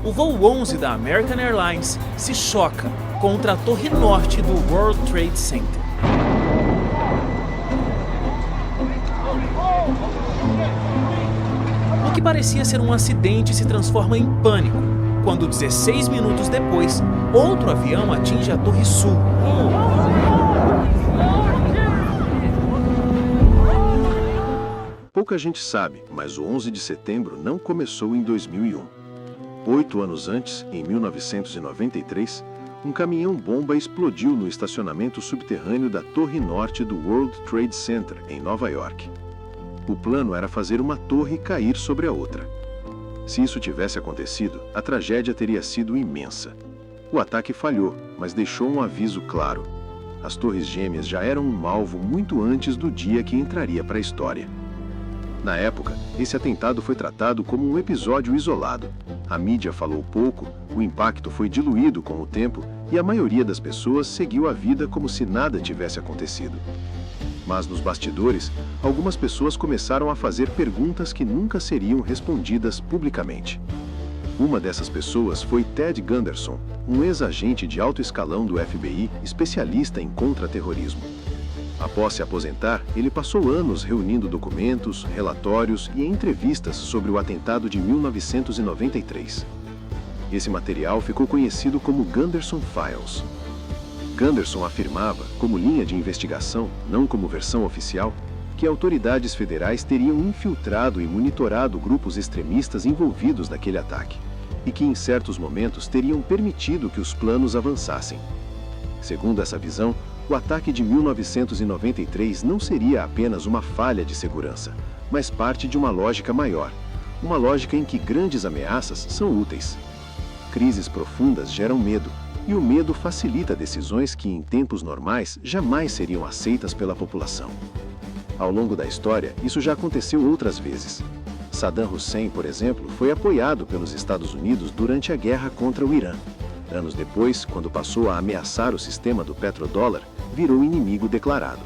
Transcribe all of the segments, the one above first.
o voo 11 da American Airlines se choca contra a torre norte do World Trade Center. O que parecia ser um acidente se transforma em pânico, quando 16 minutos depois, outro avião atinge a Torre Sul. Pouca gente sabe, mas o 11 de setembro não começou em 2001. 8 anos antes, em 1993, um caminhão-bomba explodiu no estacionamento subterrâneo da Torre Norte do World Trade Center, em Nova York. O plano era fazer uma torre cair sobre a outra. Se isso tivesse acontecido, a tragédia teria sido imensa. O ataque falhou, mas deixou um aviso claro. As Torres Gêmeas já eram um alvo muito antes do dia que entraria para a história. Na época, esse atentado foi tratado como um episódio isolado. A mídia falou pouco, o impacto foi diluído com o tempo e a maioria das pessoas seguiu a vida como se nada tivesse acontecido. Mas nos bastidores, algumas pessoas começaram a fazer perguntas que nunca seriam respondidas publicamente. Uma dessas pessoas foi Ted Gunderson, um ex-agente de alto escalão do FBI, especialista em contra-terrorismo. Após se aposentar, ele passou anos reunindo documentos, relatórios e entrevistas sobre o atentado de 1993. Esse material ficou conhecido como Gunderson Files. Gunderson afirmava, como linha de investigação, não como versão oficial, que autoridades federais teriam infiltrado e monitorado grupos extremistas envolvidos naquele ataque, e que em certos momentos teriam permitido que os planos avançassem. Segundo essa visão, o ataque de 1993 não seria apenas uma falha de segurança, mas parte de uma lógica maior, uma lógica em que grandes ameaças são úteis. Crises profundas geram medo, e o medo facilita decisões que, em tempos normais, jamais seriam aceitas pela população. Ao longo da história, isso já aconteceu outras vezes. Saddam Hussein, por exemplo, foi apoiado pelos Estados Unidos durante a guerra contra o Irã. Anos depois, quando passou a ameaçar o sistema do petrodólar, virou inimigo declarado.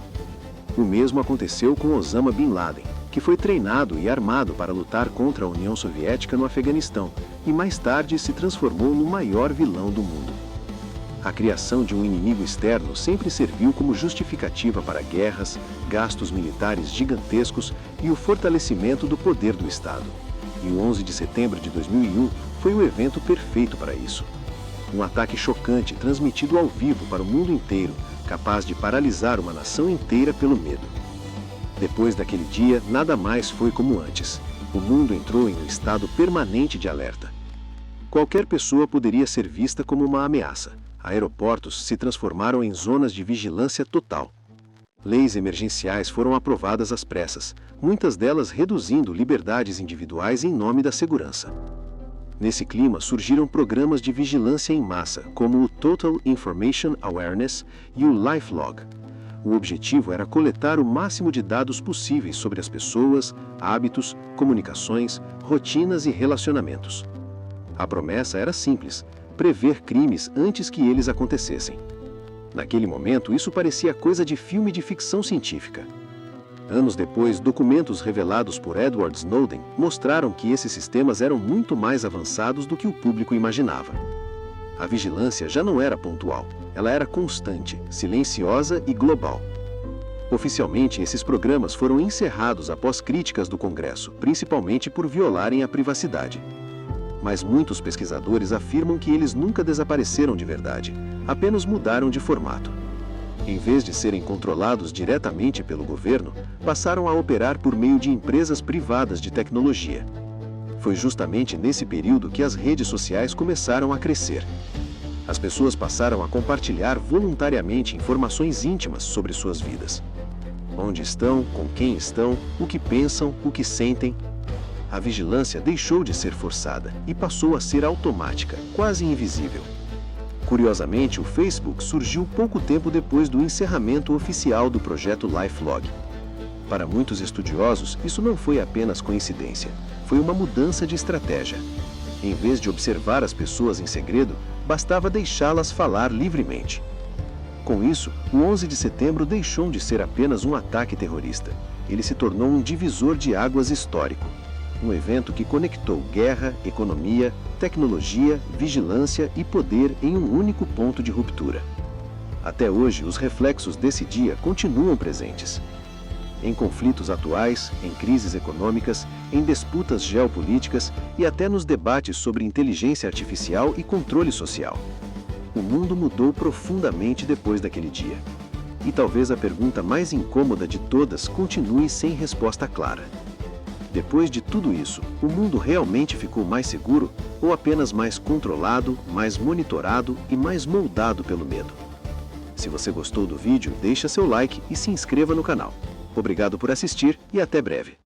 O mesmo aconteceu com Osama Bin Laden, que foi treinado e armado para lutar contra a União Soviética no Afeganistão e mais tarde se transformou no maior vilão do mundo. A criação de um inimigo externo sempre serviu como justificativa para guerras, gastos militares gigantescos e o fortalecimento do poder do Estado. E o 11 de setembro de 2001 foi o evento perfeito para isso. Um ataque chocante transmitido ao vivo para o mundo inteiro, capaz de paralisar uma nação inteira pelo medo. Depois daquele dia, nada mais foi como antes. O mundo entrou em um estado permanente de alerta. Qualquer pessoa poderia ser vista como uma ameaça. Aeroportos se transformaram em zonas de vigilância total. Leis emergenciais foram aprovadas às pressas, muitas delas reduzindo liberdades individuais em nome da segurança. Nesse clima surgiram programas de vigilância em massa, como o Total Information Awareness e o LifeLog. O objetivo era coletar o máximo de dados possíveis sobre as pessoas, hábitos, comunicações, rotinas e relacionamentos. A promessa era simples: prever crimes antes que eles acontecessem. Naquele momento, isso parecia coisa de filme de ficção científica. Anos depois, documentos revelados por Edward Snowden mostraram que esses sistemas eram muito mais avançados do que o público imaginava. A vigilância já não era pontual, ela era constante, silenciosa e global. Oficialmente, esses programas foram encerrados após críticas do Congresso, principalmente por violarem a privacidade. Mas muitos pesquisadores afirmam que eles nunca desapareceram de verdade, apenas mudaram de formato. Em vez de serem controlados diretamente pelo governo, passaram a operar por meio de empresas privadas de tecnologia. Foi justamente nesse período que as redes sociais começaram a crescer. As pessoas passaram a compartilhar voluntariamente informações íntimas sobre suas vidas. Onde estão, com quem estão, o que pensam, o que sentem. A vigilância deixou de ser forçada e passou a ser automática, quase invisível. Curiosamente, o Facebook surgiu pouco tempo depois do encerramento oficial do projeto LifeLog. Para muitos estudiosos, isso não foi apenas coincidência, foi uma mudança de estratégia. Em vez de observar as pessoas em segredo, bastava deixá-las falar livremente. Com isso, o 11 de setembro deixou de ser apenas um ataque terrorista. Ele se tornou um divisor de águas histórico. Um evento que conectou guerra, economia, tecnologia, vigilância e poder em um único ponto de ruptura. Até hoje, os reflexos desse dia continuam presentes. Em conflitos atuais, em crises econômicas, em disputas geopolíticas e até nos debates sobre inteligência artificial e controle social. O mundo mudou profundamente depois daquele dia. E talvez a pergunta mais incômoda de todas continue sem resposta clara. Depois de tudo isso, o mundo realmente ficou mais seguro ou apenas mais controlado, mais monitorado e mais moldado pelo medo? Se você gostou do vídeo, deixa seu like e se inscreva no canal. Obrigado por assistir e até breve.